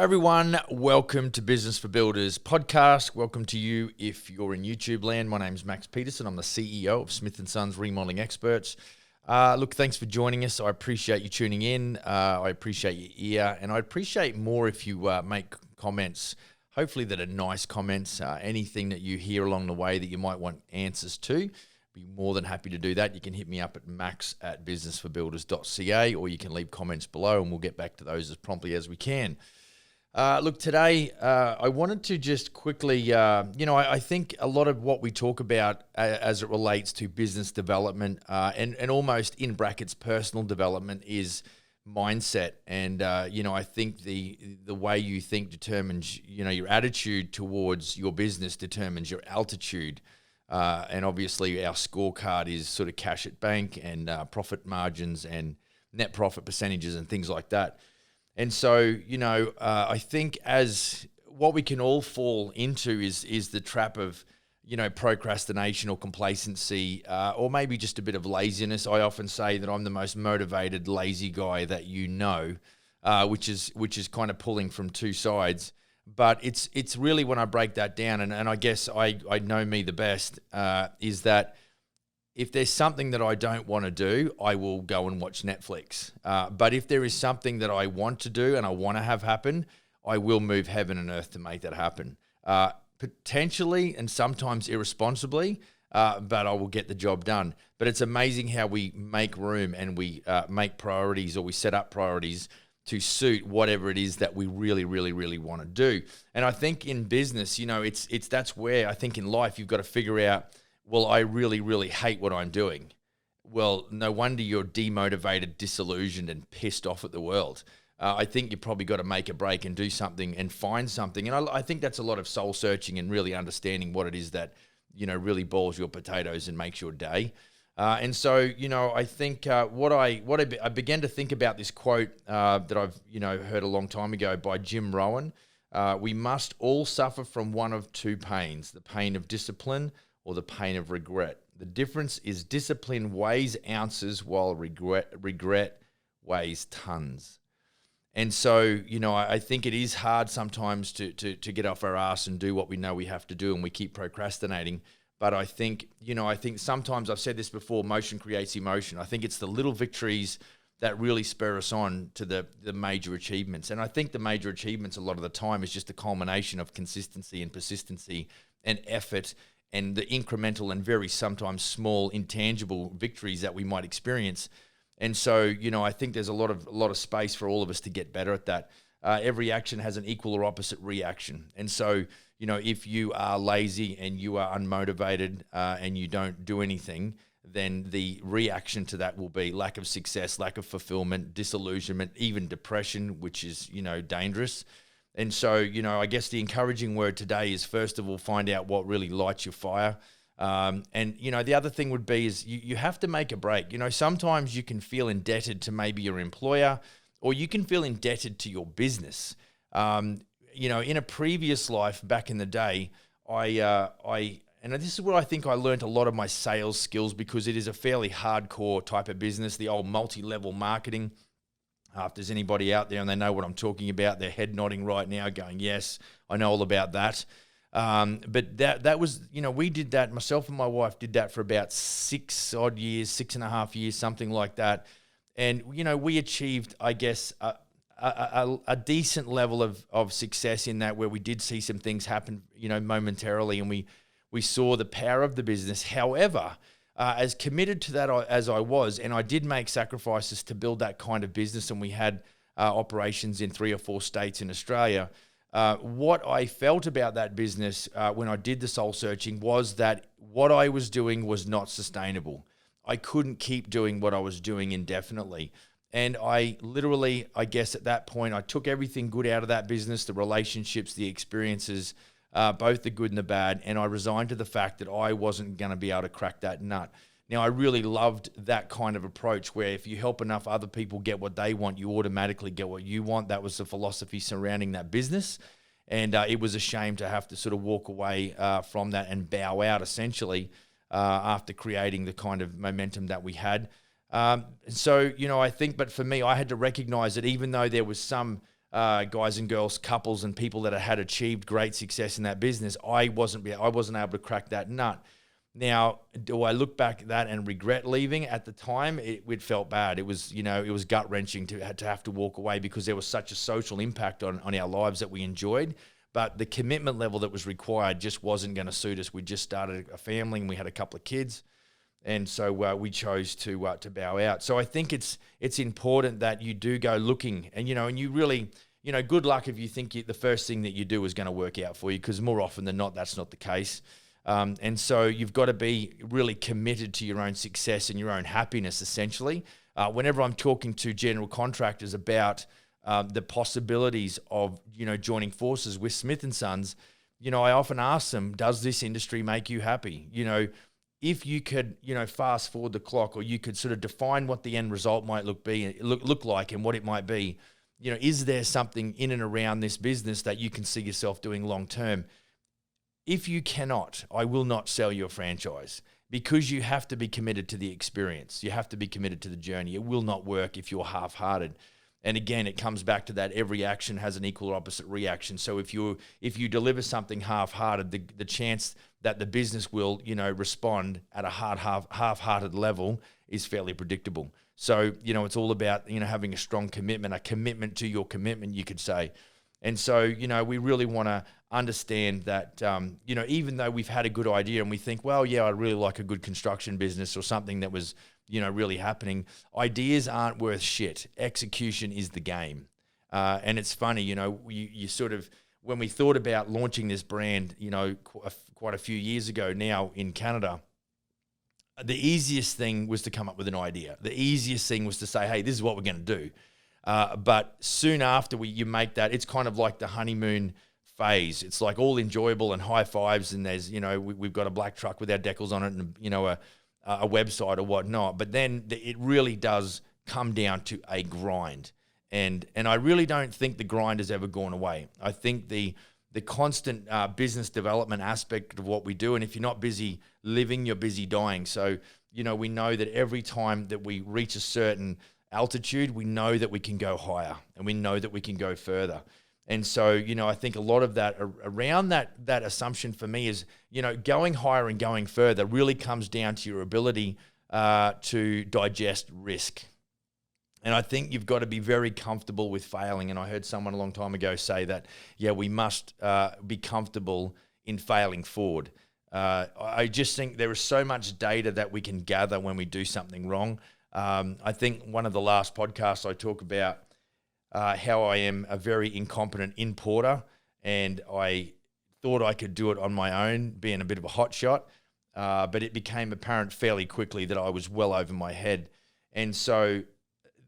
Everyone, welcome to Business for Builders podcast. Welcome to you if you're in YouTube land. My name's Max Peterson. I'm the CEO of Smith & Sons Remodeling Experts. Look, thanks for joining us. I appreciate you tuning in. I appreciate your ear, and I'd appreciate more if you make comments, hopefully that are nice comments, anything that you hear along the way that you might want answers to. Be more than happy to do that. You can hit me up at max@businessforbuilders.ca, or you can leave comments below and we'll get back to those as promptly as we can. Look, today I wanted to just quickly, I think a lot of what we talk about as it relates to business development and almost in brackets personal development is mindset. And, I think the way you think determines, your attitude towards your business determines your altitude. And obviously our scorecard is sort of cash at bank and profit margins and net profit percentages and things like that. And so, I think as what we can all fall into is the trap of, procrastination or complacency, or maybe just a bit of laziness. I often say that I'm the most motivated, lazy guy that which is kind of pulling from two sides. But it's really when I break that down, and I guess I know me the best, is that if there's something that I don't want to do, I will go and watch Netflix. But if there is something that I want to do and I want to have happen, I will move heaven and earth to make that happen. Potentially and sometimes irresponsibly, but I will get the job done. But it's amazing how we make room and we make priorities, or we set up priorities to suit whatever it is that we really, really, really want to do. And I think in business, that's where I think in life you've got to figure out, well, I really, really hate what I'm doing. Well, no wonder you're demotivated, disillusioned, and pissed off at the world. I think you probably got to make a break and do something and find something. And I think that's a lot of soul searching and really understanding what it is that, really boils your potatoes and makes your day. And so, I think what I began to think about this quote that I've, heard a long time ago by Jim Rohn. We must all suffer from one of two pains, the pain of discipline or the pain of regret. The difference is discipline weighs ounces while regret weighs tons. And so, I think it is hard sometimes to get off our ass and do what we know we have to do, and we keep procrastinating. But I think sometimes, I've said this before, motion creates emotion. I think it's the little victories that really spur us on to the major achievements. And I think the major achievements a lot of the time is just a culmination of consistency and persistency and effort and the incremental and very sometimes small intangible victories that we might experience. And so, I think there's a lot of space for all of us to get better at that. Every action has an equal or opposite reaction. And so, if you are lazy and you are unmotivated and you don't do anything, then the reaction to that will be lack of success, lack of fulfillment, disillusionment, even depression, which is, dangerous. And so, I guess the encouraging word today is, first of all, find out what really lights your fire. And the other thing would be is you have to make a break. Sometimes you can feel indebted to maybe your employer, or you can feel indebted to your business. In a previous life back in the day, and this is where I think I learned a lot of my sales skills, because it is a fairly hardcore type of business, the old multi-level marketing. If there's anybody out there and they know what I'm talking about, they're head nodding right now going, yes, I know all about that. But that was, we did that, myself and my wife did that for about 6.5 years, something like that. And, we achieved, I guess, a decent level of success in that, where we did see some things happen, momentarily, and we saw the power of the business. However, as committed to that as I was, and I did make sacrifices to build that kind of business, and we had operations in 3 or 4 states in Australia. What I felt about that business when I did the soul searching was that what I was doing was not sustainable. I couldn't keep doing what I was doing indefinitely. And I literally, I guess at that point, I took everything good out of that business, the relationships, the experiences, both the good and the bad, and I resigned to the fact that I wasn't going to be able to crack that nut. Now, I really loved that kind of approach, where if you help enough other people get what they want, you automatically get what you want. That was the philosophy surrounding that business. And it was a shame to have to sort of walk away from that and bow out, essentially, after creating the kind of momentum that we had. So, I think, but for me, I had to recognize that even though there was some guys and girls, couples and people that had achieved great success in that business. I wasn't able to crack that nut. Now, do I look back at that and regret leaving? At the time, it felt bad. It was, it was gut wrenching to have to walk away because there was such a social impact on our lives that we enjoyed. But the commitment level that was required just wasn't going to suit us. We just started a family and we had a couple of kids. And so we chose to bow out. So I think it's important that you do go looking and you really, good luck if you think the first thing that you do is going to work out for you, because more often than not, that's not the case. And so you've got to be really committed to your own success and your own happiness, essentially. Whenever I'm talking to general contractors about the possibilities of, joining forces with Smith & Sons, I often ask them, does this industry make you happy? If you could, fast forward the clock, or you could sort of define what the end result might look like and what it might be, is there something in and around this business that you can see yourself doing long term? If you cannot, I will not sell you a franchise, because you have to be committed to the experience. You have to be committed to the journey. It will not work if you're half-hearted. And again, it comes back to that every action has an equal or opposite reaction. So if you deliver something half-hearted, the chance that the business will, respond at a half-hearted level is fairly predictable. So, it's all about, having a strong commitment, a commitment to your commitment, you could say. And so, we really want to understand that, even though we've had a good idea and we think, well, yeah, I'd really like a good construction business or something that was, really happening, ideas aren't worth shit. Execution is the game. And it's funny, you sort of, when we thought about launching this brand, quite a few years ago now in Canada, the easiest thing was to come up with an idea. The easiest thing was to say, hey, this is what we're going to do. But soon after you make that, it's kind of like the honeymoon phase. It's like all enjoyable and high fives, and there's, we've got a black truck with our decals on it and, a website or whatnot. But then it really does come down to a grind. And I really don't think the grind has ever gone away. I think the constant business development aspect of what we do, and if you're not busy living, you're busy dying. So, we know that every time that we reach a certain altitude, we know that we can go higher and we know that we can go further. And so, I think a lot of that around that assumption for me is, going higher and going further really comes down to your ability to digest risk. And I think you've got to be very comfortable with failing. And I heard someone a long time ago say that, yeah, we must be comfortable in failing forward. I just think there is so much data that we can gather when we do something wrong. I think one of the last podcasts I talk about how I am a very incompetent importer, and I thought I could do it on my own, being a bit of a hotshot, but it became apparent fairly quickly that I was well over my head. And so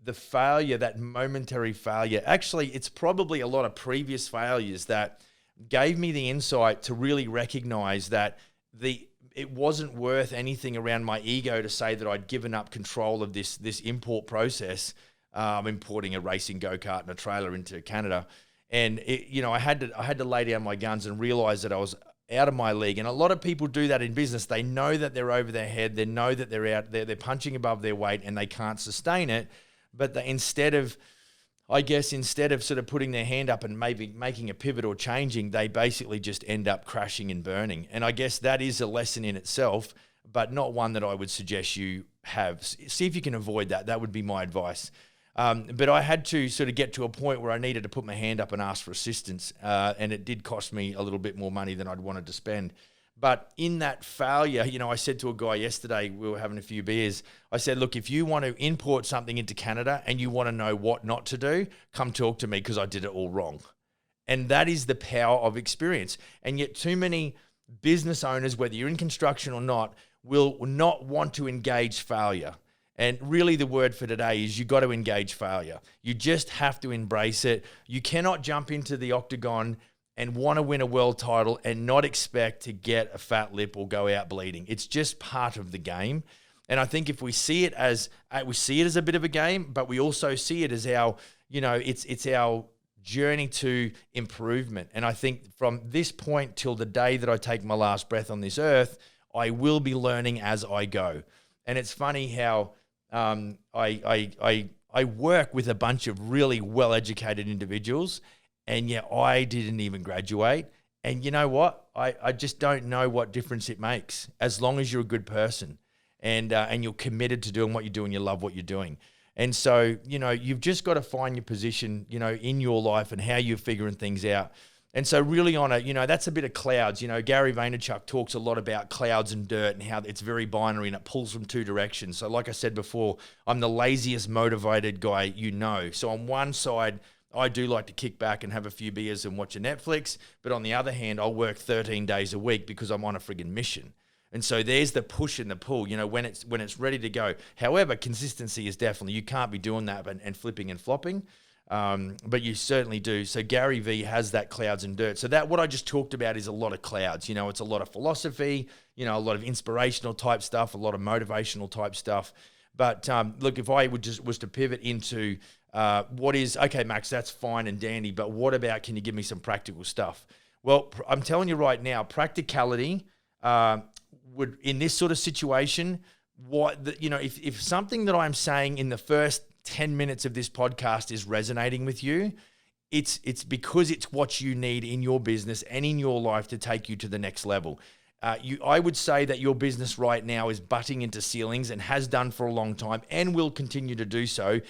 the failure, that momentary failure, actually it's probably a lot of previous failures that gave me the insight to really recognize that it wasn't worth anything around my ego to say that I'd given up control of this import process. Importing a racing go-kart and a trailer into Canada. And I had to lay down my guns and realize that I was out of my league. And a lot of people do that in business. They know that they're over their head. They know that they're punching above their weight and they can't sustain it. But instead of sort of putting their hand up and maybe making a pivot or changing, they basically just end up crashing and burning. And I guess that is a lesson in itself, but not one that I would suggest you have. See if you can avoid that. That would be my advice. But I had to sort of get to a point where I needed to put my hand up and ask for assistance. And it did cost me a little bit more money than I'd wanted to spend. But in that failure, I said to a guy yesterday, we were having a few beers. I said, look, if you want to import something into Canada and you want to know what not to do, come talk to me because I did it all wrong. And that is the power of experience. And yet too many business owners, whether you're in construction or not, will not want to engage failure. And really the word for today is you got to engage failure. You just have to embrace it. You cannot jump into the octagon and want to win a world title and not expect to get a fat lip or go out bleeding. It's just part of the game. And I think if we see it as a bit of a game, but we also see it as our, it's our journey to improvement. And I think from this point till the day that I take my last breath on this earth, I will be learning as I go. And it's funny how I I work with a bunch of really well-educated individuals, and yet I didn't even graduate. And you know what? I just don't know what difference it makes as long as you're a good person and you're committed to doing what you do and you love what you're doing. And so, you've just got to find your position, in your life and how you're figuring things out. And so really on that's a bit of clouds. Gary Vaynerchuk talks a lot about clouds and dirt and how it's very binary and it pulls from two directions. So like I said before, I'm the laziest motivated guy So on one side, I do like to kick back and have a few beers and watch a Netflix. But on the other hand, I'll work 13 days a week because I'm on a friggin' mission. And so there's the push and the pull, when it's ready to go. However, consistency is definitely, you can't be doing that and flipping and flopping. But you certainly do. So Gary V has that clouds and dirt. So that what I just talked about is a lot of clouds. It's a lot of philosophy, a lot of inspirational type stuff, a lot of motivational type stuff. But look, if I was to pivot into what is, okay, Max, that's fine and dandy, but what about, can you give me some practical stuff? Well, I'm telling you right now, practicality would, in this sort of situation, if something that I'm saying in the first 10 minutes of this podcast is resonating with you, it's because it's what you need in your business and in your life to take you to the next level. I would say that your business right now is butting into ceilings and has done for a long time and will continue to do so,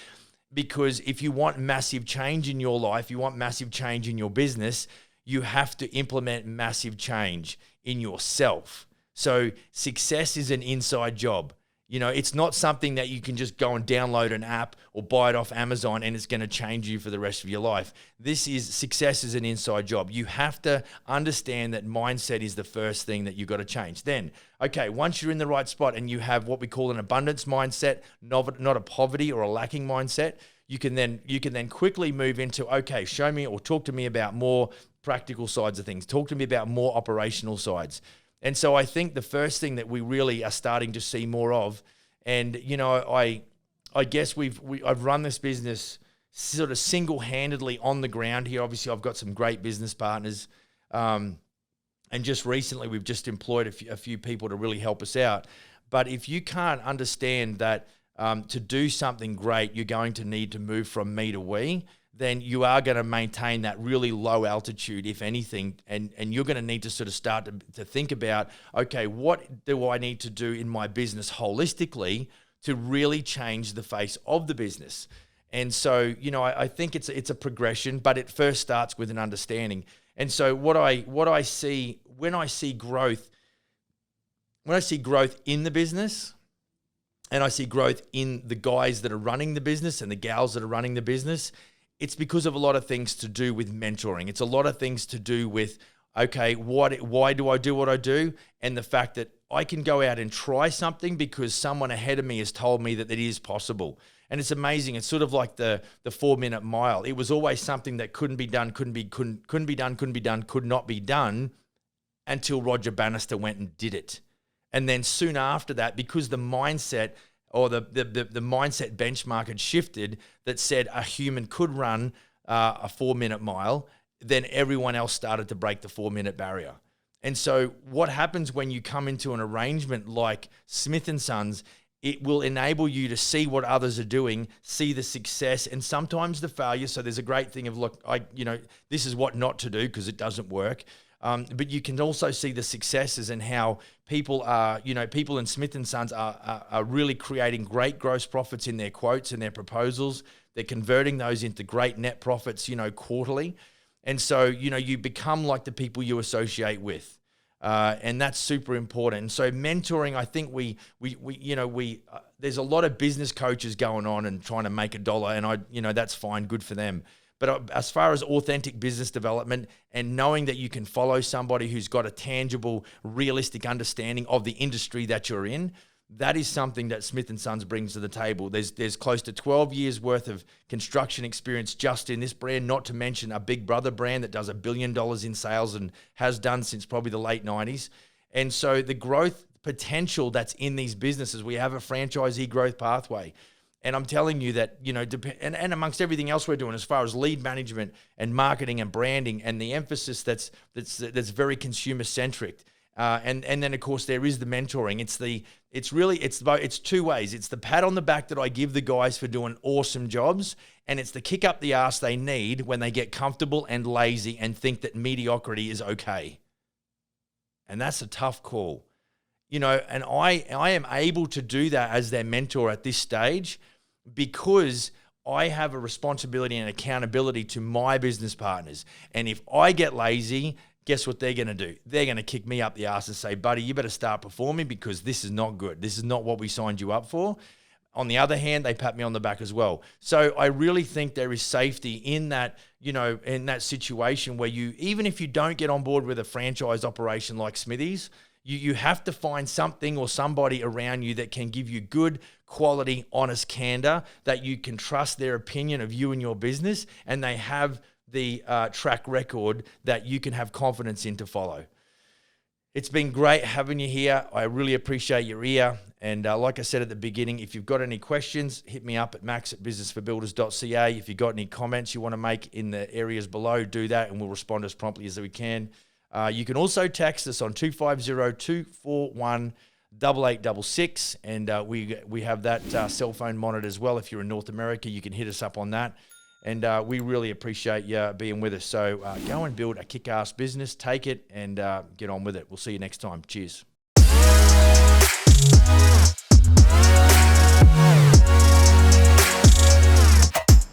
because if you want massive change in your life, you want massive change in your business, you have to implement massive change in yourself. So success is an inside job. It's not something that you can just go and download an app or buy it off Amazon and it's going to change you for the rest of your life. Success is an inside job. You have to understand that mindset is the first thing that you've got to change. Then, okay, once you're in the right spot and you have what we call an abundance mindset, not a poverty or a lacking mindset, you can then quickly move into, okay, show me or talk to me about more practical sides of things. Talk to me about more operational sides. And so I think the first thing that we really are starting to see more of, and I guess I've run this business sort of single-handedly on the ground here. Obviously, I've got some great business partners, and just recently we've just employed a few people to really help us out. But if you can't understand that to do something great, you're going to need to move from me to we, then you are going to maintain that really low altitude, if anything, and you're going to need to sort of start to think about, okay, what do I need to do in my business holistically to really change the face of the business? And so, I think it's a progression, but it first starts with an understanding. And so what I see when I see growth in the business, and I see growth in the guys that are running the business and the gals that are running the business, it's because of a lot of things to do with mentoring. It's a lot of things to do with, okay, why do I do what I do? And the fact that I can go out and try something because someone ahead of me has told me that it is possible. And it's amazing. It's sort of like the 4-minute mile. It was always something that couldn't be done, could not be done until Roger Bannister went and did it. And then soon after that, because the mindset or the mindset benchmark had shifted that said a human could run a 4-minute mile, then everyone else started to break the 4-minute barrier. And so what happens when you come into an arrangement like Smith & Sons, it will enable you to see what others are doing, see the success and sometimes the failure. So there's a great thing of, look, this is what not to do because it doesn't work. But you can also see the successes and how people in Smith & Sons are really creating great gross profits in their quotes and their proposals. They're converting those into great net profits, quarterly. And so, you become like the people you associate with. And that's super important. And so mentoring, I think there's a lot of business coaches going on and trying to make a dollar, and that's fine, good for them. But as far as authentic business development and knowing that you can follow somebody who's got a tangible, realistic understanding of the industry that you're in, that is something that Smith & Sons brings to the table. There's close to 12 years worth of construction experience just in this brand, not to mention a Big Brother brand that does $1 billion in sales and has done since probably the late 90s. And so the growth potential that's in these businesses, we have a franchisee growth pathway. And I'm telling you that, and amongst everything else we're doing as far as lead management and marketing and branding and the emphasis that's very consumer centric. And then of course there is the mentoring. It's the It's two ways. It's the pat on the back that I give the guys for doing awesome jobs, and it's the kick up the ass they need when they get comfortable and lazy and think that mediocrity is okay. And that's a tough call. And I am able to do that as their mentor at this stage because I have a responsibility and accountability to my business partners. And if I get lazy, guess what they're going to do? They're going to kick me up the ass and say, buddy, you better start performing because this is not good. This is not what we signed you up for. On the other hand, they pat me on the back as well. So I really think there is safety in that, in that situation where even if you don't get on board with a franchise operation like Smithies, you have to find something or somebody around you that can give you good, quality, honest candor, that you can trust their opinion of you and your business, and they have the track record that you can have confidence in to follow. It's been great having you here. I really appreciate your ear. And like I said at the beginning, if you've got any questions, hit me up at max@businessforbuilders.ca. If you've got any comments you want to make in the areas below, do that and we'll respond as promptly as we can. You can also text us on 250-241-8866, and we have that cell phone monitored as well. If you're in North America, you can hit us up on that. And we really appreciate you being with us. So go and build a kick-ass business, take it, and get on with it. We'll see you next time. Cheers.